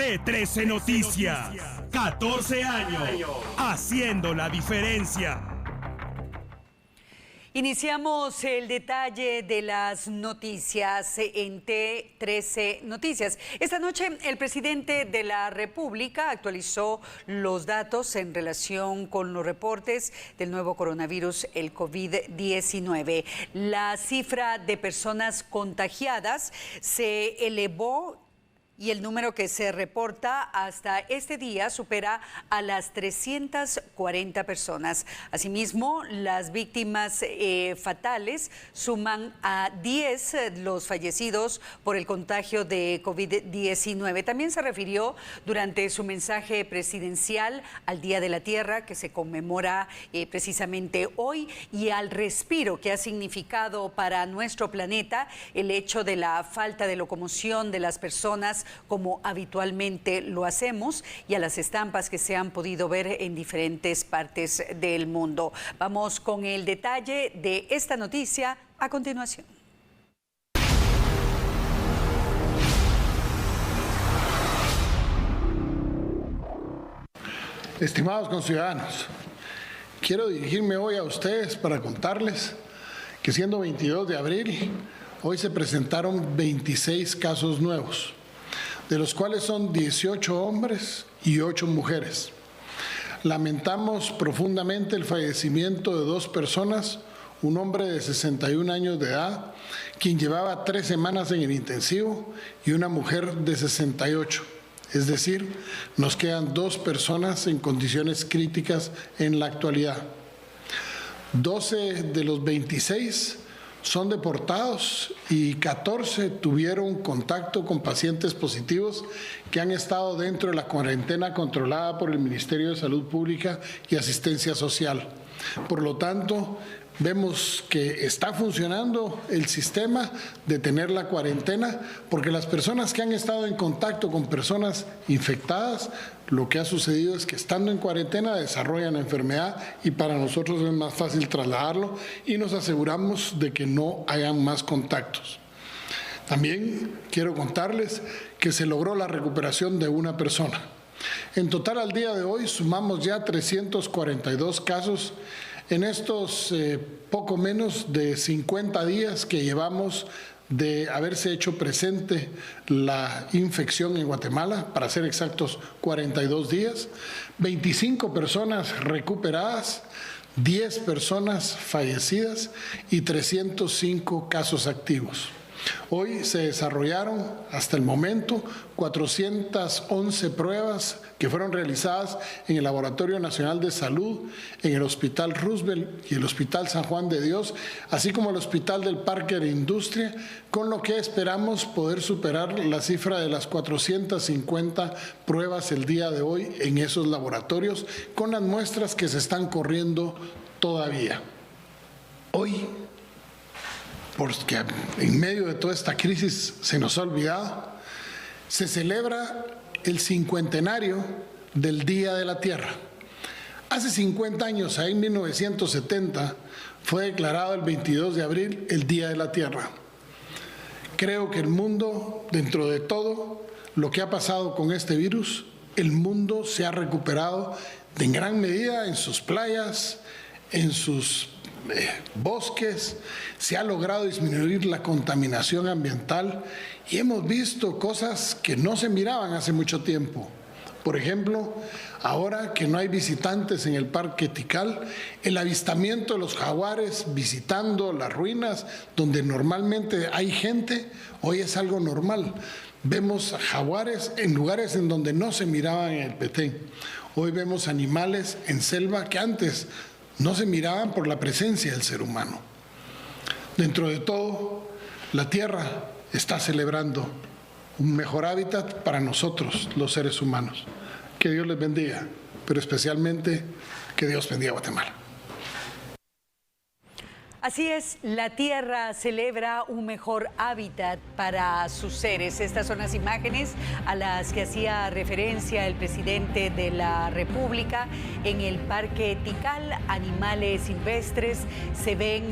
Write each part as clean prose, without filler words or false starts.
T13 Noticias. 14 años haciendo la diferencia. Iniciamos el detalle de las noticias en T13 Noticias. Esta noche el presidente de la República actualizó los datos en relación con los reportes del nuevo coronavirus, el COVID-19. La cifra de personas contagiadas se elevó y el número que se reporta hasta este día supera a las 340 personas. Asimismo, las víctimas fatales suman a 10 los fallecidos por el contagio de COVID-19. También se refirió durante su mensaje presidencial al Día de la Tierra, que se conmemora precisamente hoy, y al respiro que ha significado para nuestro planeta el hecho de la falta de locomoción de las personas como habitualmente lo hacemos, y a las estampas que se han podido ver en diferentes partes del mundo. Vamos con el detalle de esta noticia a continuación. Estimados conciudadanos, quiero dirigirme hoy a ustedes para contarles que siendo 22 de abril, hoy se presentaron 26 casos nuevos, de los cuales son 18 hombres y 8 mujeres. Lamentamos profundamente el fallecimiento de 2 personas, un hombre de 61 años de edad, quien llevaba 3 semanas en el intensivo, y una mujer de 68. Es decir, nos quedan 2 personas en condiciones críticas en la actualidad. 12 de los 26 son deportados y 14 tuvieron contacto con pacientes positivos que han estado dentro de la cuarentena controlada por el Ministerio de Salud Pública y Asistencia Social. Por lo tanto, vemos que está funcionando el sistema de tener la cuarentena, porque las personas que han estado en contacto con personas infectadas, lo que ha sucedido es que estando en cuarentena desarrollan la enfermedad, y para nosotros es más fácil trasladarlo y nos aseguramos de que no hayan más contactos. También quiero contarles que se logró la recuperación de una persona. En total, al día de hoy sumamos ya 342 casos en estos poco menos de 50 días que llevamos de haberse hecho presente la infección en Guatemala, para ser exactos 42 días, 25 personas recuperadas, 10 personas fallecidas y 305 casos activos. Hoy se desarrollaron hasta el momento 411 pruebas que fueron realizadas en el Laboratorio Nacional de Salud, en el Hospital Roosevelt y el Hospital San Juan de Dios, así como el Hospital del Parque de Industria, con lo que esperamos poder superar la cifra de las 450 pruebas el día de hoy en esos laboratorios, con las muestras que se están corriendo todavía. Hoy, porque en medio de toda esta crisis se nos ha olvidado, se celebra el 50º del Día de la Tierra. Hace 50 años, ahí en 1970, fue declarado el 22 de abril el Día de la Tierra. Creo que el mundo, dentro de todo lo que ha pasado con este virus, el mundo se ha recuperado en gran medida en sus playas, en sus bosques, se ha logrado disminuir la contaminación ambiental y hemos visto cosas que no se miraban hace mucho tiempo. Por ejemplo, ahora que no hay visitantes en el Parque Tikal, el avistamiento de los jaguares visitando las ruinas donde normalmente hay gente, hoy es algo normal. Vemos jaguares en lugares en donde no se miraban en el Petén. Hoy vemos animales en selva que antes no se miraban por la presencia del ser humano. Dentro de todo, la Tierra está celebrando un mejor hábitat para nosotros, los seres humanos. Que Dios les bendiga, pero especialmente que Dios bendiga a Guatemala. Así es, la Tierra celebra un mejor hábitat para sus seres. Estas son las imágenes a las que hacía referencia el presidente de la República. En el Parque Tikal, animales silvestres se ven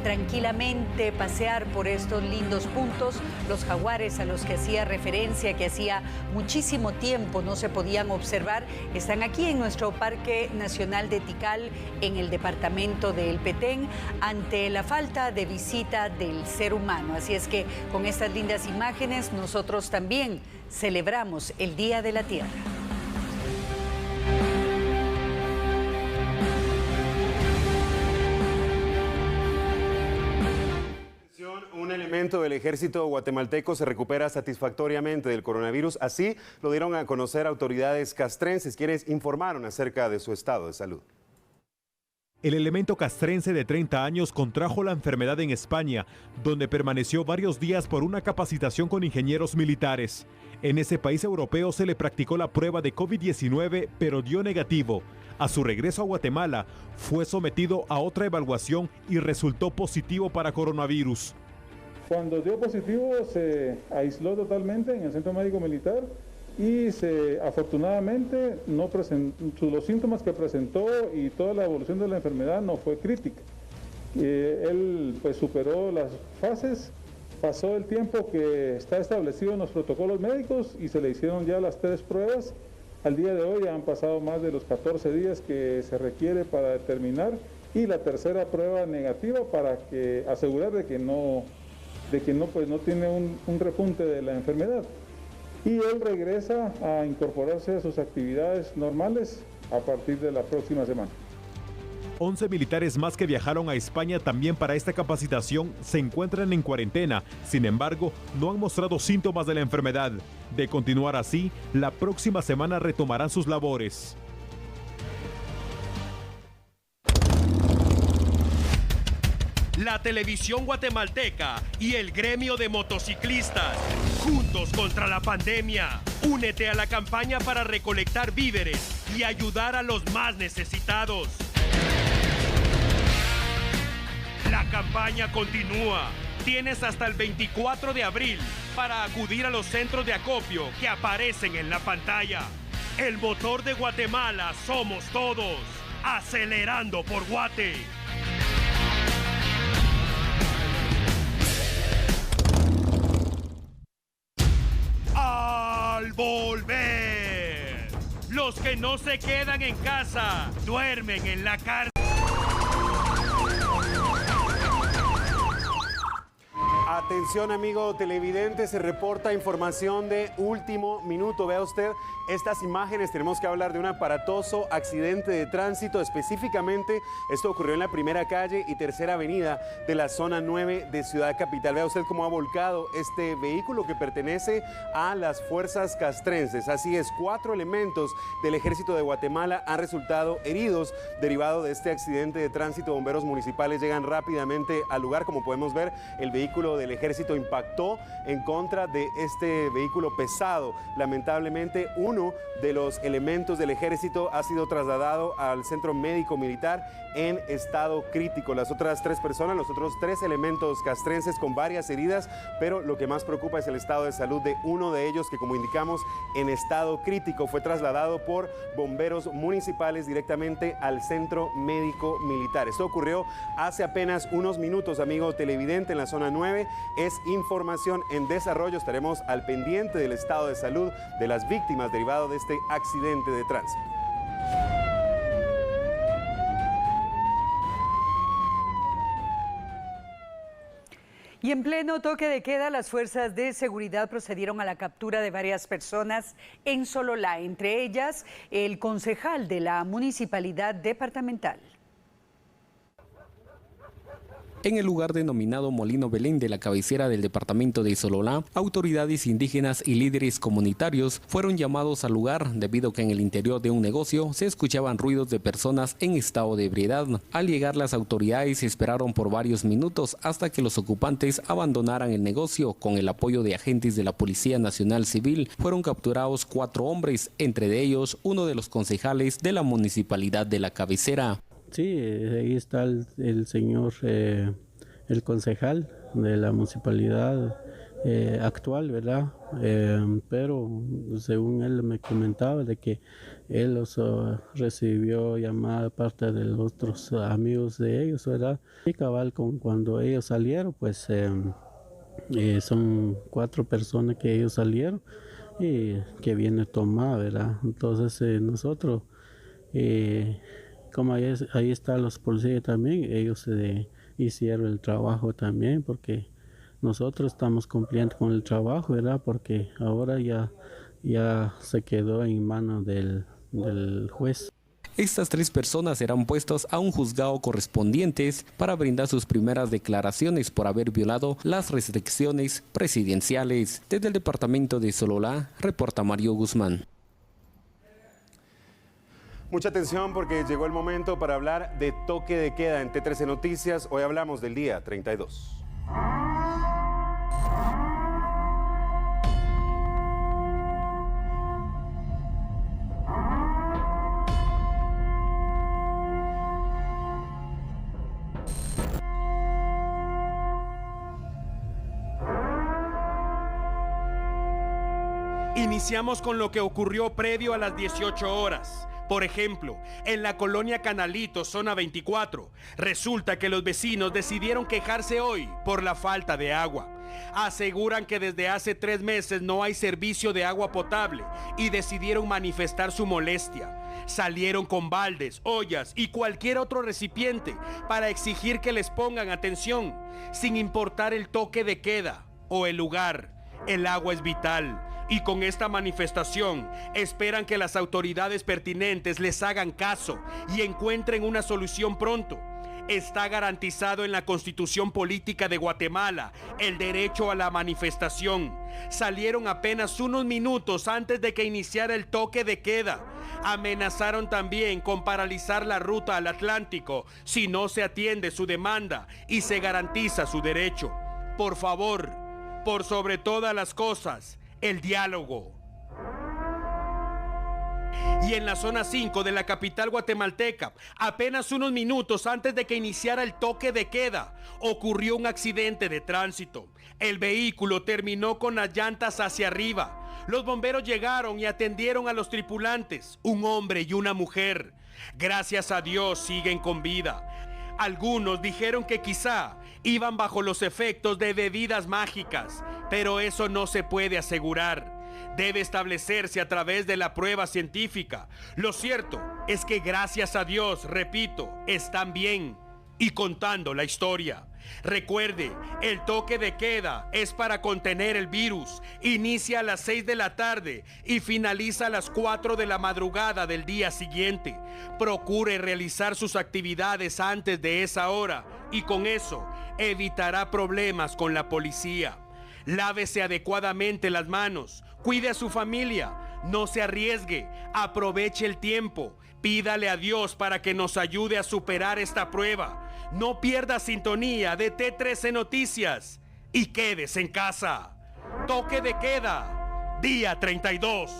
tranquilamente pasear por estos lindos puntos. Los jaguares a los que hacía referencia, que hacía muchísimo tiempo no se podían observar, están aquí en nuestro Parque Nacional de Tikal, en el departamento del Petén, ante la falta de visita del ser humano. Así es que con estas lindas imágenes nosotros también celebramos el Día de la Tierra. Un elemento del ejército guatemalteco se recupera satisfactoriamente del coronavirus. Así lo dieron a conocer autoridades castrenses, quienes informaron acerca de su estado de salud. El elemento castrense de 30 años contrajo la enfermedad en España, donde permaneció varios días por una capacitación con ingenieros militares. En ese país europeo se le practicó la prueba de COVID-19, pero dio negativo. A su regreso a Guatemala, fue sometido a otra evaluación y resultó positivo para coronavirus. Cuando dio positivo se aisló totalmente en el Centro Médico Militar y afortunadamente los síntomas que presentó y toda la evolución de la enfermedad no fue crítica. Él pues superó las fases, pasó el tiempo que está establecido en los protocolos médicos y se le hicieron ya las 3 pruebas. Al día de hoy han pasado más de los 14 días que se requiere para determinar, y la tercera prueba negativa para asegurar de que no tiene un repunte de la enfermedad. Y él regresa a incorporarse a sus actividades normales a partir de la próxima semana. 11 militares más que viajaron a España también para esta capacitación se encuentran en cuarentena. Sin embargo, no han mostrado síntomas de la enfermedad. De continuar así, la próxima semana retomarán sus labores. La televisión guatemalteca y el gremio de motociclistas, juntos contra la pandemia. Únete a la campaña para recolectar víveres y ayudar a los más necesitados. La campaña continúa. Tienes hasta el 24 de abril para acudir a los centros de acopio que aparecen en la pantalla. El motor de Guatemala somos todos. Acelerando por Guate. Al volver, los que no se quedan en casa duermen en la cárcel. Atención, amigo televidente, se reporta información de último minuto. Vea usted estas imágenes. Tenemos que hablar de un aparatoso accidente de tránsito. Específicamente, esto ocurrió en la primera calle y tercera avenida de la zona 9 de Ciudad Capital. Vea usted cómo ha volcado este vehículo que pertenece a las fuerzas castrenses. Así es, 4 elementos del Ejército de Guatemala han resultado heridos derivado de este accidente de tránsito. Bomberos municipales llegan rápidamente al lugar. Como podemos ver, el vehículo del Ejército impactó en contra de este vehículo pesado. Lamentablemente, uno de los elementos del Ejército ha sido trasladado al Centro Médico Militar en estado crítico. Las otras 3 personas, los otros 3 elementos castrenses con varias heridas, pero lo que más preocupa es el estado de salud de uno de ellos, que, como indicamos, en estado crítico, fue trasladado por bomberos municipales directamente al Centro Médico Militar. Esto ocurrió hace apenas unos minutos, amigo televidente, en la zona 9. Es información en desarrollo. Estaremos al pendiente del estado de salud de las víctimas derivado de este accidente de tránsito. Y en pleno toque de queda, las fuerzas de seguridad procedieron a la captura de varias personas en Sololá, entre ellas el concejal de la municipalidad departamental. En el lugar denominado Molino Belén de la cabecera del departamento de Sololá, autoridades indígenas y líderes comunitarios fueron llamados al lugar debido a que en el interior de un negocio se escuchaban ruidos de personas en estado de ebriedad. Al llegar las autoridades esperaron por varios minutos hasta que los ocupantes abandonaran el negocio. Con el apoyo de agentes de la Policía Nacional Civil fueron capturados 4 hombres, entre ellos uno de los concejales de la municipalidad de la cabecera. Sí, ahí está el señor, el concejal de la municipalidad actual, ¿verdad? Pero según él me comentaba de que él recibió llamada de parte de los otros amigos de ellos, ¿verdad? Y cabal, cuando ellos salieron, pues son 4 personas que ellos salieron y que viene tomada, ¿verdad? Entonces nosotros... como ahí están los policías también, ellos hicieron el trabajo también, porque nosotros estamos cumpliendo con el trabajo, ¿verdad? Porque ahora ya se quedó en manos del juez. Estas 3 personas serán puestos a un juzgado correspondientes para brindar sus primeras declaraciones por haber violado las restricciones presidenciales. Desde el departamento de Sololá, reporta Mario Guzmán. Mucha atención porque llegó el momento para hablar de toque de queda en T13 Noticias. Hoy hablamos del día 32. Iniciamos con lo que ocurrió previo a las 18 horas. Por ejemplo, en la colonia Canalito, zona 24, resulta que los vecinos decidieron quejarse hoy por la falta de agua. Aseguran que desde hace 3 meses no hay servicio de agua potable y decidieron manifestar su molestia. Salieron con baldes, ollas y cualquier otro recipiente para exigir que les pongan atención, sin importar el toque de queda o el lugar. El agua es vital. Y con esta manifestación esperan que las autoridades pertinentes les hagan caso y encuentren una solución pronto. Está garantizado en la Constitución Política de Guatemala el derecho a la manifestación. Salieron apenas unos minutos antes de que iniciara el toque de queda. Amenazaron también con paralizar la ruta al Atlántico si no se atiende su demanda y se garantiza su derecho. Por favor, por sobre todas las cosas, el diálogo. Y en la zona 5 de la capital guatemalteca, apenas unos minutos antes de que iniciara el toque de queda, ocurrió un accidente de tránsito. El vehículo terminó con las llantas hacia arriba. Los bomberos llegaron y atendieron a los tripulantes, un hombre y una mujer. Gracias a Dios siguen con vida. Algunos dijeron que quizá iban bajo los efectos de bebidas mágicas, pero eso no se puede asegurar. Debe establecerse a través de la prueba científica. Lo cierto es que gracias a Dios, repito, están bien y contando la historia. Recuerde, el toque de queda es para contener el virus. Inicia a las 6 de la tarde y finaliza a las 4 de la madrugada del día siguiente. Procure realizar sus actividades antes de esa hora y con eso evitará problemas con la policía. Lávese adecuadamente las manos, cuide a su familia, no se arriesgue, aproveche el tiempo, pídale a Dios para que nos ayude a superar esta prueba. No pierda sintonía de T13 Noticias y quédese en casa. Toque de queda, día 32.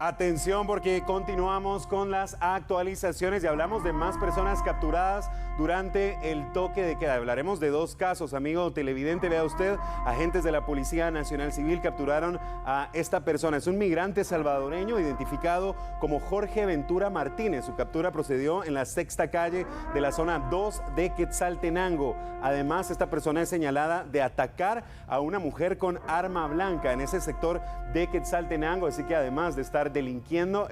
Atención porque continuamos con las actualizaciones y hablamos de más personas capturadas durante el toque de queda. Hablaremos de 2 casos, amigo televidente, vea usted, agentes de la Policía Nacional Civil capturaron a esta persona. Es un migrante salvadoreño identificado como Jorge Ventura Martínez. Su captura procedió en la 6ª calle de la zona 2 de Quetzaltenango. Además, esta persona es señalada de atacar a una mujer con arma blanca en ese sector de Quetzaltenango, así que además de estar delinquiendo,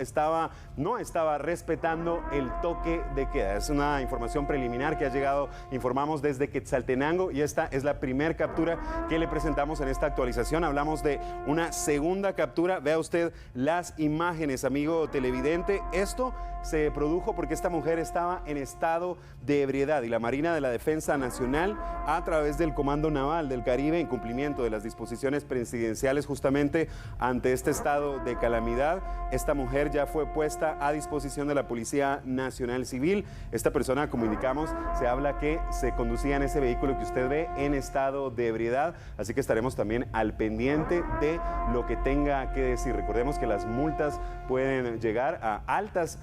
no estaba respetando el toque de queda. Es una información preliminar que ha llegado, informamos desde Quetzaltenango, y esta es la primera captura que le presentamos en esta actualización. Hablamos de una segunda captura. Vea usted las imágenes, amigo televidente. Esto se produjo porque esta mujer estaba en estado de ebriedad y la Marina de la Defensa Nacional, a través del Comando Naval del Caribe, en cumplimiento de las disposiciones presidenciales justamente ante este estado de calamidad, Esta mujer ya fue puesta a disposición de la Policía Nacional Civil. Esta persona, como indicamos, se habla que se conducía en ese vehículo que usted ve en estado de ebriedad, así que estaremos también al pendiente de lo que tenga que decir. Recordemos que las multas pueden llegar a altas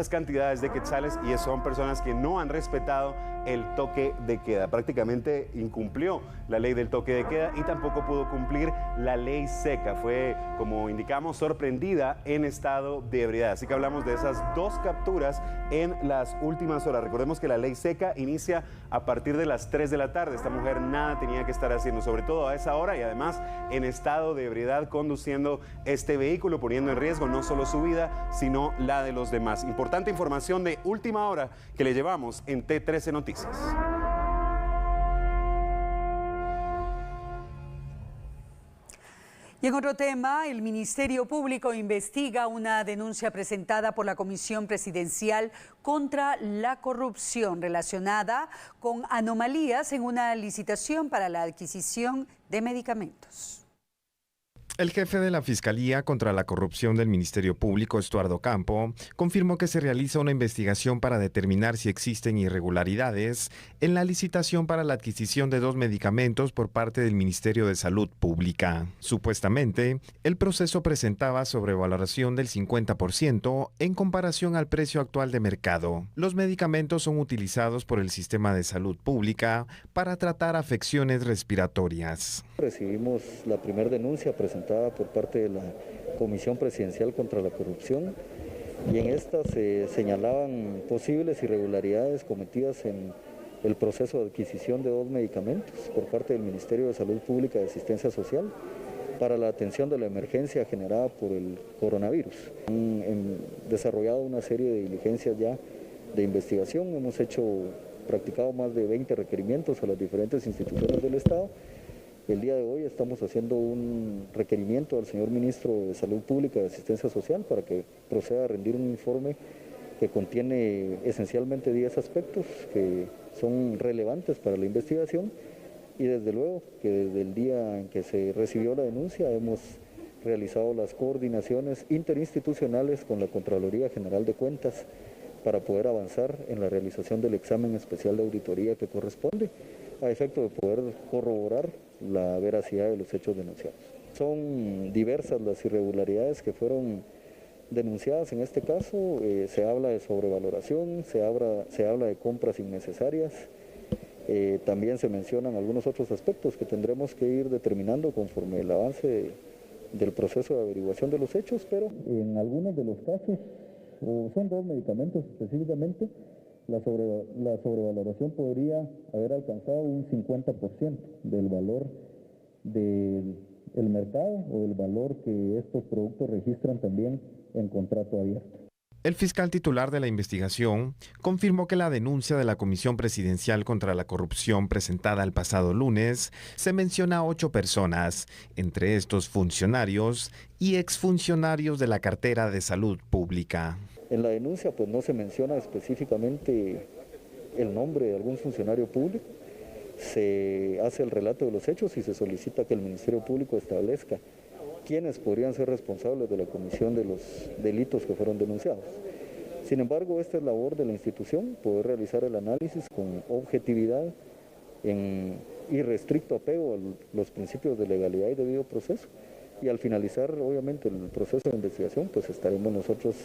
cantidades de quetzales y son personas que no han respetado el toque de queda. Prácticamente incumplió la ley del toque de queda y tampoco pudo cumplir la ley seca. Fue, como indicamos, sorprendida en estado de ebriedad. Así que hablamos de esas 2 capturas en las últimas horas. Recordemos que la ley seca inicia a partir de las 3 de la tarde. Esta mujer nada tenía que estar haciendo, sobre todo a esa hora, y además en estado de ebriedad conduciendo este vehículo, poniendo en riesgo no solo su vida, sino la de los demás. Importante información de última hora que le llevamos en T13 Noticias. Y en otro tema, el Ministerio Público investiga una denuncia presentada por la Comisión Presidencial contra la corrupción relacionada con anomalías en una licitación para la adquisición de medicamentos. El jefe de la Fiscalía contra la Corrupción del Ministerio Público, Estuardo Campo, confirmó que se realiza una investigación para determinar si existen irregularidades en la licitación para la adquisición de 2 medicamentos por parte del Ministerio de Salud Pública. Supuestamente, el proceso presentaba sobrevaloración del 50% en comparación al precio actual de mercado. Los medicamentos son utilizados por el Sistema de Salud Pública para tratar afecciones respiratorias. Recibimos la primera denuncia presentada por parte de la Comisión Presidencial contra la Corrupción y en esta se señalaban posibles irregularidades cometidas en el proceso de adquisición de 2 medicamentos por parte del Ministerio de Salud Pública y Asistencia Social para la atención de la emergencia generada por el coronavirus. Han desarrollado una serie de diligencias ya de investigación, hemos practicado más de 20 requerimientos a las diferentes instituciones del Estado. El día de hoy estamos haciendo un requerimiento al señor Ministro de Salud Pública y Asistencia Social para que proceda a rendir un informe que contiene esencialmente 10 aspectos que son relevantes para la investigación y desde luego que desde el día en que se recibió la denuncia hemos realizado las coordinaciones interinstitucionales con la Contraloría General de Cuentas para poder avanzar en la realización del examen especial de auditoría que corresponde a efecto de poder corroborar la veracidad de los hechos denunciados. Son diversas las irregularidades que fueron denunciadas en este caso, se habla de sobrevaloración, se habla de compras innecesarias, también se mencionan algunos otros aspectos que tendremos que ir determinando conforme el avance del proceso de averiguación de los hechos, pero en algunos de los casos, son 2 medicamentos específicamente, la sobrevaloración podría haber alcanzado un 50% del valor del mercado o del valor que estos productos registran también en contrato abierto. El fiscal titular de la investigación confirmó que la denuncia de la Comisión Presidencial contra la Corrupción presentada el pasado lunes se menciona a 8 personas, entre estos funcionarios y exfuncionarios de la cartera de Salud Pública. En la denuncia pues no se menciona específicamente el nombre de algún funcionario público, se hace el relato de los hechos y se solicita que el Ministerio Público establezca quiénes podrían ser responsables de la comisión de los delitos que fueron denunciados. Sin embargo, esta es labor de la institución, poder realizar el análisis con objetividad y restricto apego a los principios de legalidad y debido proceso. Y al finalizar, obviamente, el proceso de investigación, pues estaremos nosotros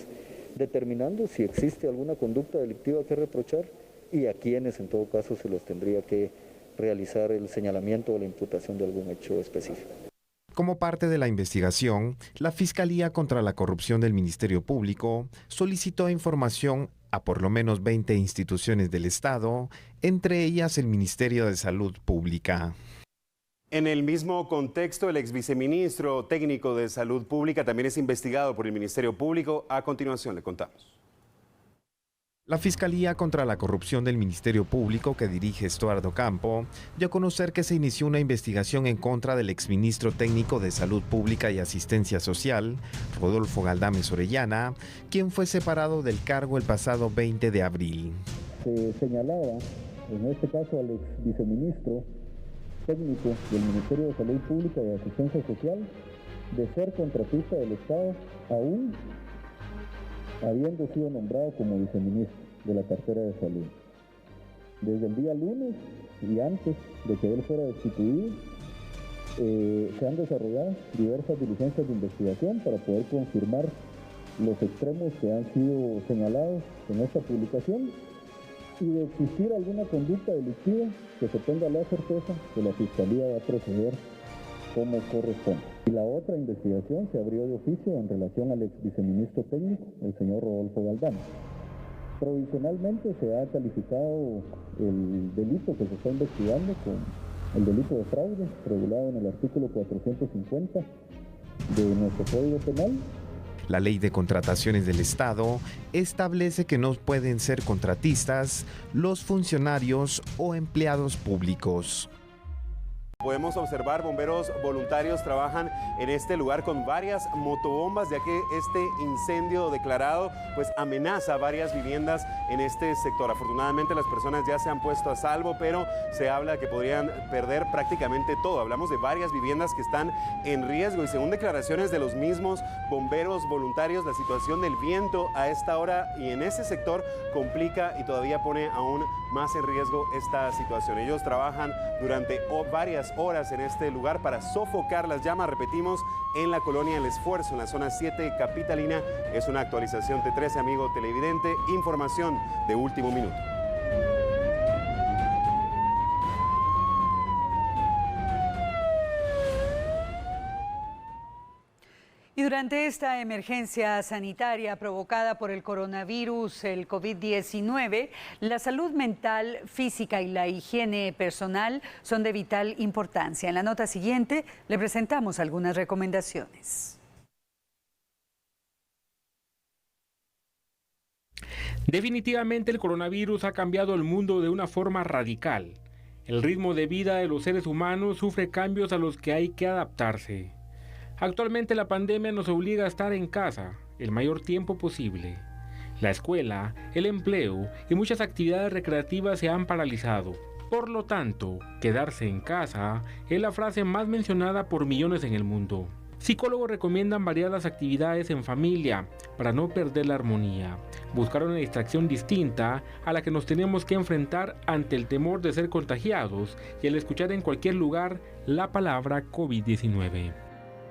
determinando si existe alguna conducta delictiva que reprochar y a quienes en todo caso se les tendría que realizar el señalamiento o la imputación de algún hecho específico. Como parte de la investigación, la Fiscalía contra la Corrupción del Ministerio Público solicitó información a por lo menos 20 instituciones del Estado, entre ellas el Ministerio de Salud Pública. En el mismo contexto, el exviceministro técnico de Salud Pública también es investigado por el Ministerio Público. A continuación le contamos. La Fiscalía contra la Corrupción del Ministerio Público, que dirige Estuardo Campo, dio a conocer que se inició una investigación en contra del exministro técnico de Salud Pública y Asistencia Social, Rodolfo Galdames Orellana, quien fue separado del cargo el pasado 20 de abril. Se señalaba, en este caso, al exviceministro técnico del Ministerio de Salud Pública y Asistencia Social de ser contratista del Estado, aún habiendo sido nombrado como viceministro de la cartera de Salud. Desde el día lunes y antes de que él fuera destituido, se han desarrollado diversas diligencias de investigación para poder confirmar los extremos que han sido señalados en esta publicación y de existir alguna conducta delictiva que se tenga la certeza que la Fiscalía va a proceder como corresponde. Y la otra investigación se abrió de oficio en relación al ex viceministro técnico, el señor Rodolfo Galván. Provisionalmente se ha calificado el delito que se está investigando con el delito de fraude, regulado en el artículo 450 de nuestro Código Penal. La Ley de Contrataciones del Estado establece que no pueden ser contratistas los funcionarios o empleados públicos. Podemos observar bomberos voluntarios trabajan en este lugar con varias motobombas, ya que este incendio declarado pues amenaza varias viviendas en este sector. Afortunadamente las personas ya se han puesto a salvo, pero se habla que podrían perder prácticamente todo. Hablamos de varias viviendas que están en riesgo y según declaraciones de los mismos bomberos voluntarios, la situación del viento a esta hora y en ese sector complica y todavía pone aún más en riesgo esta situación. Ellos trabajan durante varias horas en este lugar para sofocar las llamas, repetimos, en la colonia El Esfuerzo, en la zona 7 capitalina. Es una actualización T13, amigo televidente, información de último minuto. Y durante esta emergencia sanitaria provocada por el coronavirus, el COVID-19, la salud mental, física y la higiene personal son de vital importancia. En la nota siguiente le presentamos algunas recomendaciones. Definitivamente el coronavirus ha cambiado el mundo de una forma radical. El ritmo de vida de los seres humanos sufre cambios a los que hay que adaptarse. Actualmente la pandemia nos obliga a estar en casa el mayor tiempo posible. La escuela, el empleo y muchas actividades recreativas se han paralizado. Por lo tanto, quedarse en casa es la frase más mencionada por millones en el mundo. Psicólogos recomiendan variadas actividades en familia para no perder la armonía, buscar una distracción distinta a la que nos tenemos que enfrentar ante el temor de ser contagiados y el escuchar en cualquier lugar la palabra COVID-19.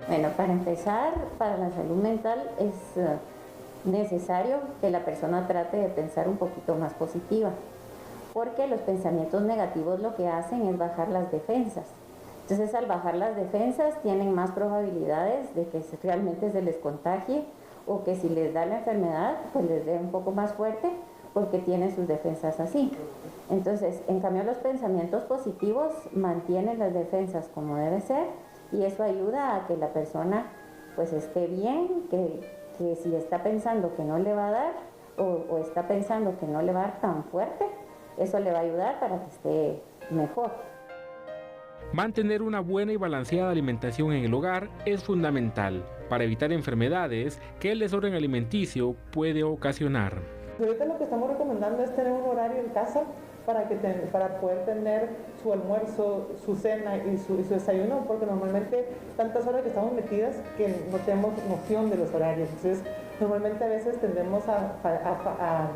Bueno, para empezar, para la salud mental es necesario que la persona trate de pensar un poquito más positiva, porque los pensamientos negativos lo que hacen es bajar las defensas. Entonces, al bajar las defensas, tienen más probabilidades de que realmente se les contagie o que si les da la enfermedad, pues les dé un poco más fuerte porque tienen sus defensas así. Entonces, en cambio, los pensamientos positivos mantienen las defensas como debe ser. Y eso ayuda a que la persona pues esté bien, que si está pensando que no le va a dar o está pensando que no le va a dar tan fuerte, eso le va a ayudar para que esté mejor. Mantener una buena y balanceada alimentación en el hogar es fundamental para evitar enfermedades que el desorden alimenticio puede ocasionar. Ahorita lo que estamos recomendando es tener un horario en casa para poder tener su almuerzo, su cena y su desayuno, porque normalmente tantas horas que estamos metidas que no tenemos noción de los horarios. Entonces, normalmente a veces tendemos a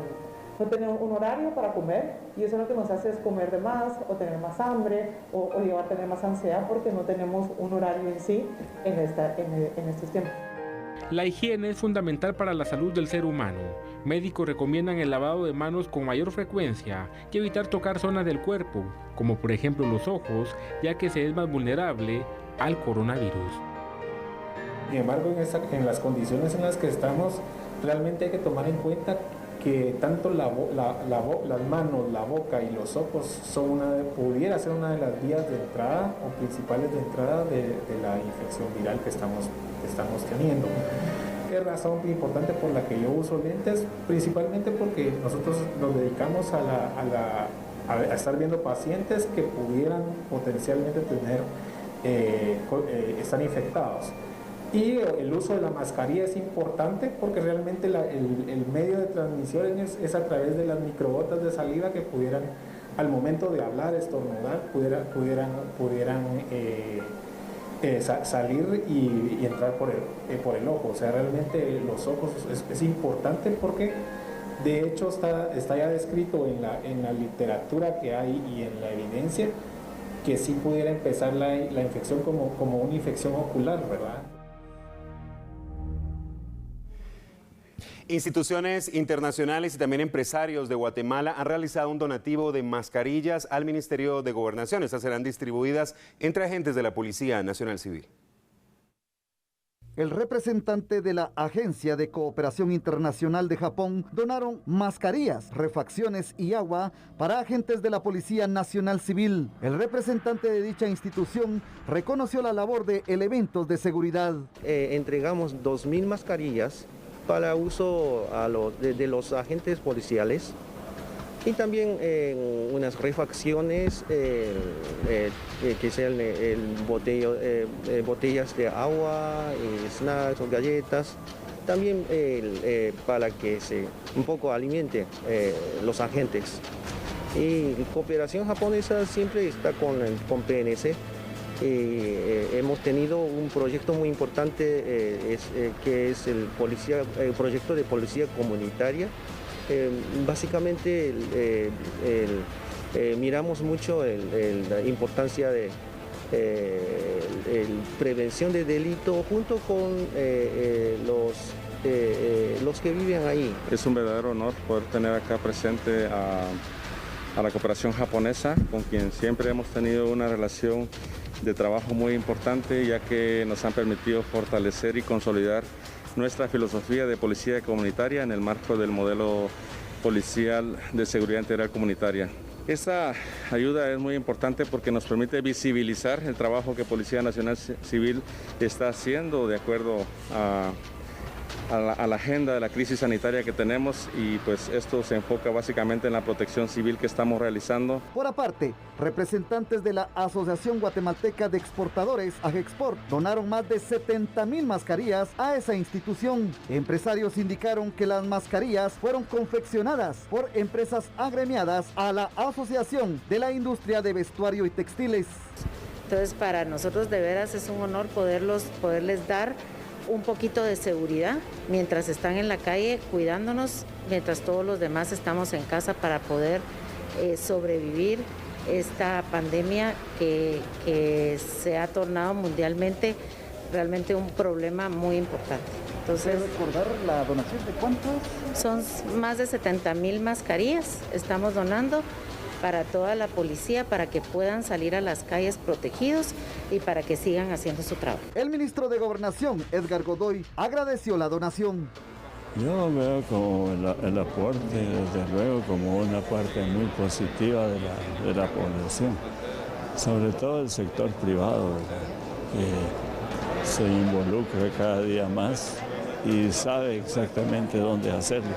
no tener un horario para comer y eso lo que nos hace es comer de más o tener más hambre o llegar a tener más ansiedad porque no tenemos un horario en sí en estos tiempos. La higiene es fundamental para la salud del ser humano. Médicos recomiendan el lavado de manos con mayor frecuencia y evitar tocar zonas del cuerpo, como por ejemplo los ojos, ya que se es más vulnerable al coronavirus. Sin embargo, en las condiciones en las que estamos, realmente hay que tomar en cuenta que tanto las manos, la boca y los ojos pudiera ser una de las vías de entrada o principales de entrada de la infección viral que estamos teniendo. Es razón importante por la que yo uso lentes, principalmente porque nosotros nos dedicamos a estar viendo pacientes que pudieran potencialmente estar infectados. Y el uso de la mascarilla es importante porque realmente el medio de transmisión es a través de las microgotas de saliva que pudieran, al momento de hablar, estornudar, pudieran salir y entrar por el ojo. O sea, realmente los ojos es importante porque de hecho está ya descrito en la literatura que hay y en la evidencia que sí pudiera empezar la infección como una infección ocular, ¿verdad? Instituciones internacionales y también empresarios de Guatemala han realizado un donativo de mascarillas al Ministerio de Gobernación. Estas serán distribuidas entre agentes de la Policía Nacional Civil. El representante de la Agencia de Cooperación Internacional de Japón donaron mascarillas, refacciones y agua para agentes de la Policía Nacional Civil. El representante de dicha institución reconoció la labor de elementos de seguridad. Entregamos 2.000 mascarillas para uso de los agentes policiales y también unas refacciones que sean botellas de agua, snacks o galletas, también para que se un poco alimente los agentes. Y cooperación japonesa siempre está con PNC. Hemos tenido un proyecto muy importante que es el proyecto de policía comunitaria. Básicamente miramos mucho la importancia de prevención de delito junto con los que viven ahí. Es un verdadero honor poder tener acá presente a la cooperación japonesa, con quien siempre hemos tenido una relación de trabajo muy importante, ya que nos han permitido fortalecer y consolidar nuestra filosofía de policía comunitaria en el marco del modelo policial de seguridad integral comunitaria. Esta ayuda es muy importante porque nos permite visibilizar el trabajo que Policía Nacional Civil está haciendo de acuerdo a la agenda de la crisis sanitaria que tenemos, y pues esto se enfoca básicamente en la protección civil que estamos realizando. Por aparte, representantes de la Asociación Guatemalteca de Exportadores, AGEXPORT, donaron más de 70.000 mascarillas a esa institución. Empresarios indicaron que las mascarillas fueron confeccionadas por empresas agremiadas a la Asociación de la Industria de Vestuario y Textiles. Entonces, para nosotros de veras es un honor poderles dar un poquito de seguridad mientras están en la calle cuidándonos, mientras todos los demás estamos en casa para poder sobrevivir esta pandemia que se ha tornado mundialmente realmente un problema muy importante. Entonces, ¿puede recordar la donación de cuántas? Son más de 70.000 mascarillas, estamos donando para toda la policía, para que puedan salir a las calles protegidos y para que sigan haciendo su trabajo. El ministro de Gobernación, Edgar Godoy, agradeció la donación. Yo veo como el aporte, desde luego, como una parte muy positiva de la población, sobre todo el sector privado, que se involucra cada día más y sabe exactamente dónde hacerlo,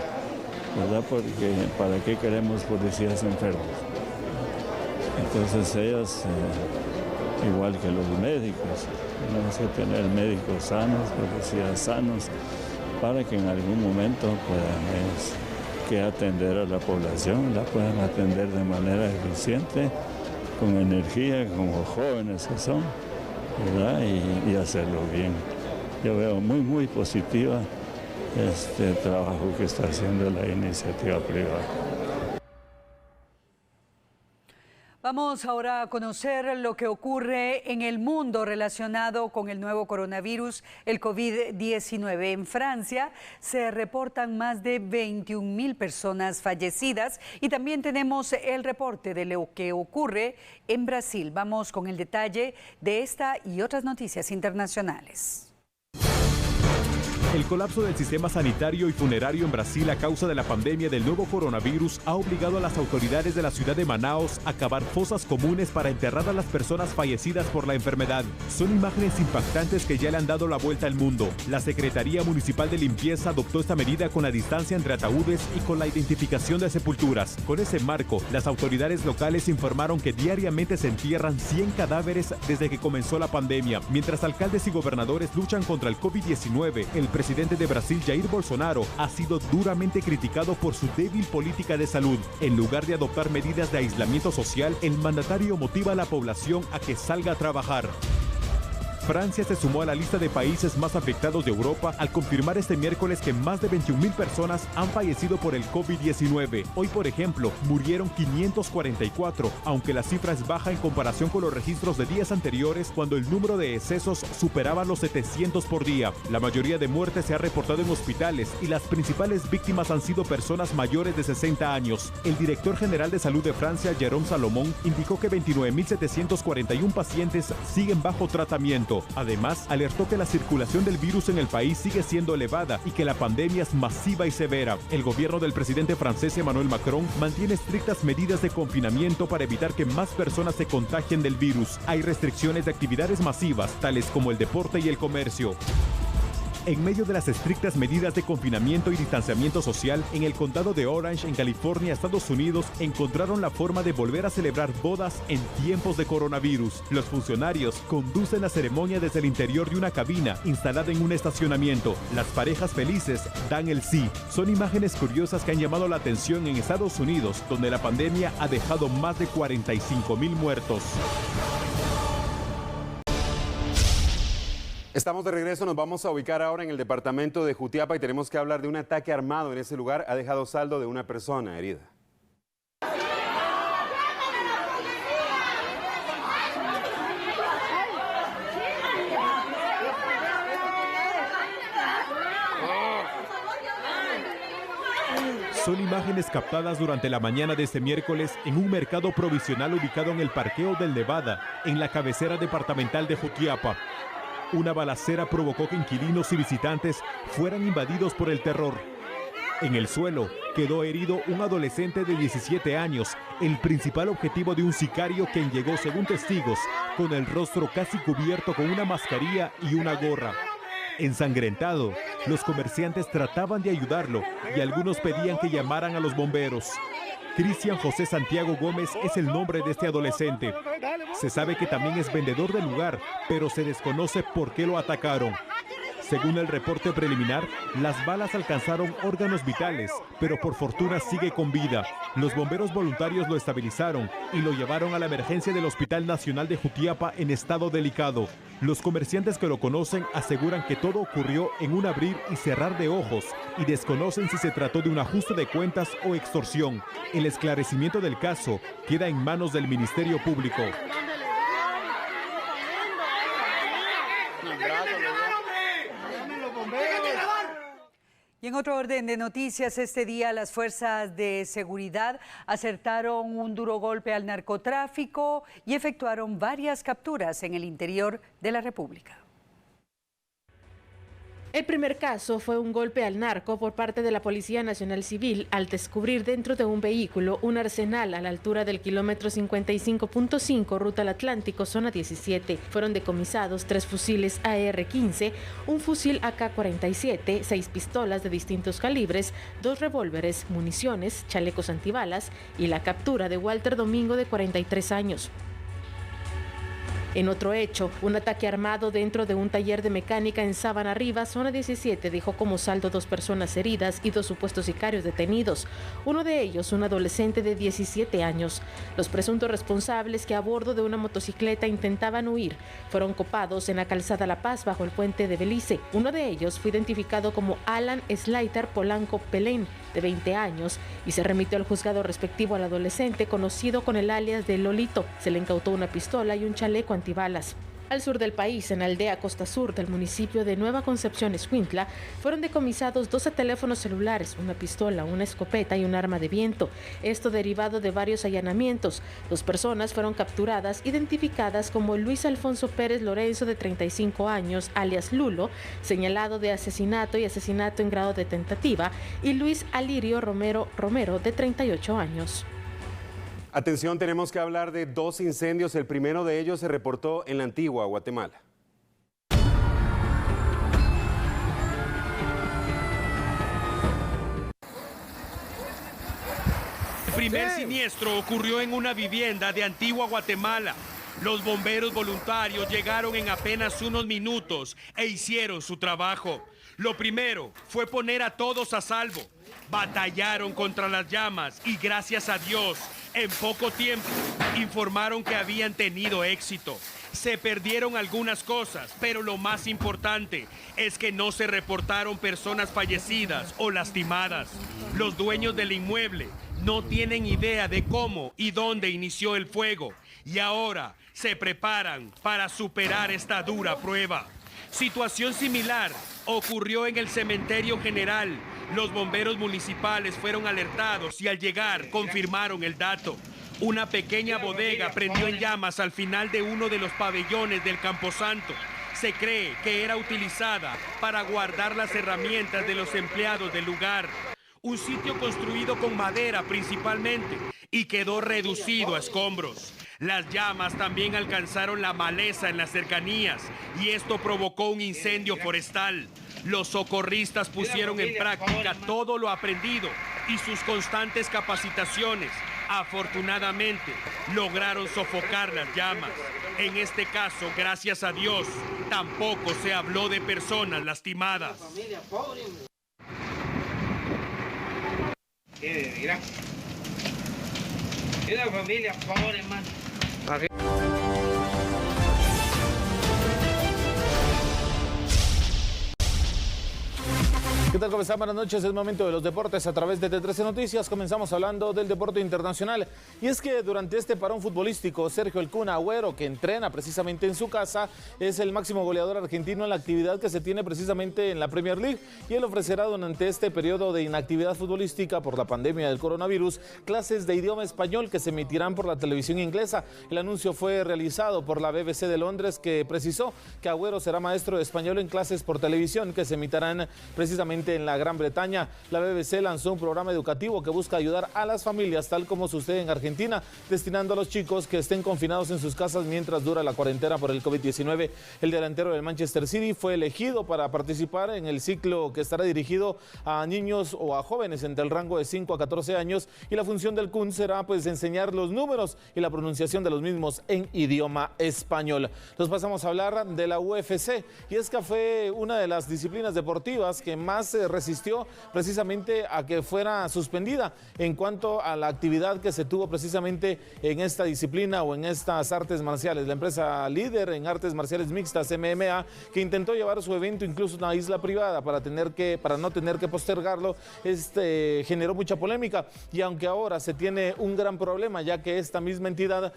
¿verdad? Porque ¿para qué queremos policías enfermos? Entonces ellos, igual que los médicos, tenemos que tener médicos sanos, policías sanos, para que en algún momento puedan que atender a la población, la puedan atender de manera eficiente, con energía, como jóvenes que son, ¿verdad? Y hacerlo bien. Yo veo muy positiva este trabajo que está haciendo la iniciativa privada. Vamos ahora a conocer lo que ocurre en el mundo relacionado con el nuevo coronavirus, el COVID-19. En Francia se reportan más de 21.000 personas fallecidas y también tenemos el reporte de lo que ocurre en Brasil. Vamos con el detalle de esta y otras noticias internacionales. El colapso del sistema sanitario y funerario en Brasil a causa de la pandemia del nuevo coronavirus ha obligado a las autoridades de la ciudad de Manaus a cavar fosas comunes para enterrar a las personas fallecidas por la enfermedad. Son imágenes impactantes que ya le han dado la vuelta al mundo. La Secretaría Municipal de Limpieza adoptó esta medida con la distancia entre ataúdes y con la identificación de sepulturas. Con ese marco, las autoridades locales informaron que diariamente se entierran 100 cadáveres desde que comenzó la pandemia. Mientras alcaldes y gobernadores luchan contra el COVID-19, el presidente de Brasil, Jair Bolsonaro, ha sido duramente criticado por su débil política de salud. En lugar de adoptar medidas de aislamiento social, el mandatario motiva a la población a que salga a trabajar. Francia se sumó a la lista de países más afectados de Europa al confirmar este miércoles que más de 21.000 personas han fallecido por el COVID-19. Hoy, por ejemplo, murieron 544, aunque la cifra es baja en comparación con los registros de días anteriores, cuando el número de decesos superaba los 700 por día. La mayoría de muertes se ha reportado en hospitales y las principales víctimas han sido personas mayores de 60 años. El director general de Salud de Francia, Jérôme Salomon, indicó que 29.741 pacientes siguen bajo tratamiento. Además, alertó que la circulación del virus en el país sigue siendo elevada y que la pandemia es masiva y severa. El gobierno del presidente francés Emmanuel Macron mantiene estrictas medidas de confinamiento para evitar que más personas se contagien del virus. Hay restricciones de actividades masivas, tales como el deporte y el comercio. En medio de las estrictas medidas de confinamiento y distanciamiento social, en el condado de Orange, en California, Estados Unidos, encontraron la forma de volver a celebrar bodas en tiempos de coronavirus. Los funcionarios conducen la ceremonia desde el interior de una cabina instalada en un estacionamiento. Las parejas felices dan el sí. Son imágenes curiosas que han llamado la atención en Estados Unidos, donde la pandemia ha dejado más de 45.000 muertos. Estamos de regreso, nos vamos a ubicar ahora en el departamento de Jutiapa y tenemos que hablar de un ataque armado en ese lugar. Ha dejado saldo de una persona herida. Son imágenes captadas durante la mañana de este miércoles en un mercado provisional ubicado en el Parqueo del Nevada, en la cabecera departamental de Jutiapa. Una balacera provocó que inquilinos y visitantes fueran invadidos por el terror. En el suelo quedó herido un adolescente de 17 años, el principal objetivo de un sicario quien llegó, según testigos, con el rostro casi cubierto con una mascarilla y una gorra. Ensangrentado, los comerciantes trataban de ayudarlo y algunos pedían que llamaran a los bomberos. Cristian José Santiago Gómez es el nombre de este adolescente. Se sabe que también es vendedor del lugar, pero se desconoce por qué lo atacaron. Según el reporte preliminar, las balas alcanzaron órganos vitales, pero por fortuna sigue con vida. Los bomberos voluntarios lo estabilizaron y lo llevaron a la emergencia del Hospital Nacional de Jutiapa en estado delicado. Los comerciantes que lo conocen aseguran que todo ocurrió en un abrir y cerrar de ojos y desconocen si se trató de un ajuste de cuentas o extorsión. El esclarecimiento del caso queda en manos del Ministerio Público. Y en otro orden de noticias, este día las fuerzas de seguridad acertaron un duro golpe al narcotráfico y efectuaron varias capturas en el interior de la República. El primer caso fue un golpe al narco por parte de la Policía Nacional Civil al descubrir dentro de un vehículo un arsenal a la altura del kilómetro 55.5 ruta al Atlántico, zona 17. Fueron decomisados 3 fusiles AR-15, un fusil AK-47, 6 pistolas de distintos calibres, 2 revólveres, municiones, chalecos antibalas y la captura de Walter Domingo de 43 años. En otro hecho, un ataque armado dentro de un taller de mecánica en Sabana Arriba, zona 17, dejó como saldo 2 personas heridas y 2 supuestos sicarios detenidos. Uno de ellos, un adolescente de 17 años. Los presuntos responsables, que a bordo de una motocicleta intentaban huir, fueron copados en la calzada La Paz bajo el puente de Belice. Uno de ellos fue identificado como Alan Slater Polanco Pelén, de 20 años, y se remitió al juzgado respectivo al adolescente, conocido con el alias de Lolito. Se le incautó una pistola y un chaleco antibalas. Al sur del país, en la aldea Costa Sur del municipio de Nueva Concepción, Escuintla, fueron decomisados 12 teléfonos celulares, una pistola, una escopeta y un arma de viento. Esto derivado de varios allanamientos. 2 personas fueron capturadas, identificadas como Luis Alfonso Pérez Lorenzo, de 35 años, alias Lulo, señalado de asesinato y asesinato en grado de tentativa, y Luis Alirio Romero, de 38 años. Atención, tenemos que hablar de 2 incendios. El primero de ellos se reportó en la Antigua Guatemala. Primer siniestro ocurrió en una vivienda de Antigua Guatemala. Los bomberos voluntarios llegaron en apenas unos minutos e hicieron su trabajo. Lo primero fue poner a todos a salvo. Batallaron contra las llamas y gracias a Dios, en poco tiempo, informaron que habían tenido éxito. Se perdieron algunas cosas, pero lo más importante es que no se reportaron personas fallecidas o lastimadas. Los dueños del inmueble no tienen idea de cómo y dónde inició el fuego y ahora se preparan para superar esta dura prueba. Situación similar ocurrió en el cementerio general. Los bomberos municipales fueron alertados y al llegar confirmaron el dato. Una pequeña bodega prendió en llamas al final de uno de los pabellones del Camposanto. Se cree que era utilizada para guardar las herramientas de los empleados del lugar. Un sitio construido con madera principalmente y quedó reducido a escombros. Las llamas también alcanzaron la maleza en las cercanías y esto provocó un incendio forestal. Los socorristas pusieron en práctica todo lo aprendido y sus constantes capacitaciones. Afortunadamente, lograron sofocar las llamas. En este caso, gracias a Dios, tampoco se habló de personas lastimadas. Mira, es una familia pobre, man. ¿Qué tal? ¿Cómo están? Buenas noches. Es momento de los deportes a través de T13 Noticias. Comenzamos hablando del deporte internacional. Y es que durante este parón futbolístico, Sergio El Kun Agüero, que entrena precisamente en su casa, es el máximo goleador argentino en la actividad que se tiene precisamente en la Premier League. Y él ofrecerá durante este periodo de inactividad futbolística por la pandemia del coronavirus clases de idioma español que se emitirán por la televisión inglesa. El anuncio fue realizado por la BBC de Londres, que precisó que Agüero será maestro de español en clases por televisión que se emitirán precisamente en la Gran Bretaña. La BBC lanzó un programa educativo que busca ayudar a las familias, tal como sucede en Argentina, destinando a los chicos que estén confinados en sus casas mientras dura la cuarentena por el COVID-19. El delantero del Manchester City fue elegido para participar en el ciclo que estará dirigido a niños o a jóvenes entre el rango de 5 a 14 años y la función del Kun será pues enseñar los números y la pronunciación de los mismos en idioma español. Nos pasamos a hablar de la UFC y es que fue una de las disciplinas deportivas que más resistió precisamente a que fuera suspendida en cuanto a la actividad que se tuvo precisamente en esta disciplina o en estas artes marciales. La empresa líder en artes marciales mixtas, MMA, que intentó llevar su evento incluso a una isla privada para no tener que postergarlo, generó mucha polémica y aunque ahora se tiene un gran problema, ya que esta misma entidad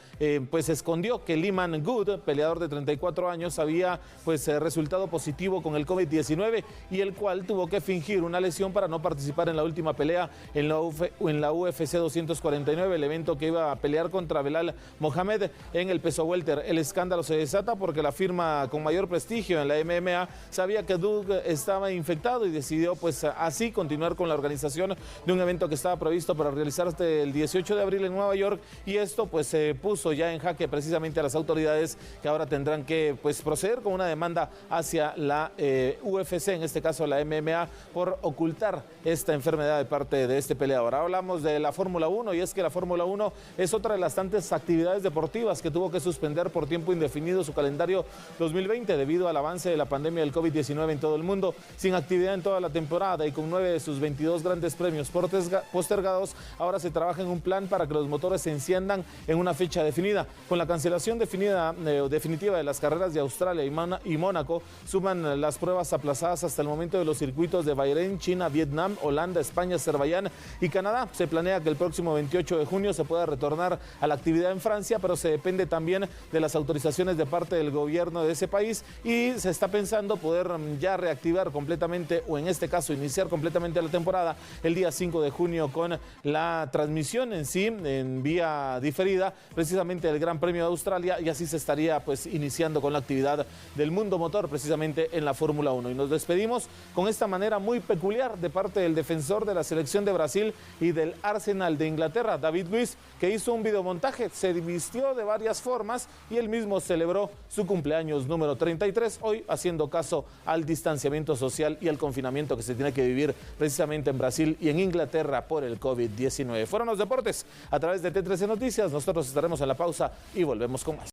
pues escondió que Lyman Good, peleador de 34 años, había pues resultado positivo con el COVID-19 y el cual tuvo que fingir una lesión para no participar en la última pelea en la UFC 249, el evento que iba a pelear contra Belal Mohamed en el peso welter. El escándalo se desata porque la firma con mayor prestigio en la MMA sabía que Doug estaba infectado y decidió pues así continuar con la organización de un evento que estaba previsto para realizarse el 18 de abril en Nueva York y esto pues se puso ya en jaque precisamente a las autoridades que ahora tendrán que pues proceder con una demanda hacia la UFC, en este caso la MMA, por ocultar esta enfermedad de parte de este peleador. Ahora hablamos de la Fórmula 1 y es que la Fórmula 1 es otra de las tantas actividades deportivas que tuvo que suspender por tiempo indefinido su calendario 2020 debido al avance de la pandemia del COVID-19 en todo el mundo. Sin actividad en toda la temporada y con 9 de sus 22 grandes premios postergados, ahora se trabaja en un plan para que los motores se enciendan en una fecha definida. Con la cancelación definitiva de las carreras de Australia y Mónaco, suman las pruebas aplazadas hasta el momento de los circuitos de Bahrein, China, Vietnam, Holanda, España, Azerbaiyán y Canadá. Se planea que el próximo 28 de junio se pueda retornar a la actividad en Francia, pero se depende también de las autorizaciones de parte del gobierno de ese país y se está pensando poder ya reactivar completamente o en este caso iniciar completamente la temporada el día 5 de junio con la transmisión en sí en vía diferida precisamente del Gran Premio de Australia y así se estaría pues iniciando con la actividad del mundo motor precisamente en la Fórmula 1. Y nos despedimos con esta manera muy peculiar de parte del defensor de la selección de Brasil y del Arsenal de Inglaterra, David Luiz, que hizo un videomontaje, se vistió de varias formas y él mismo celebró su cumpleaños número 33, hoy haciendo caso al distanciamiento social y al confinamiento que se tiene que vivir precisamente en Brasil y en Inglaterra por el COVID-19. Fueron los deportes a través de T13 Noticias, nosotros estaremos en la pausa y volvemos con más.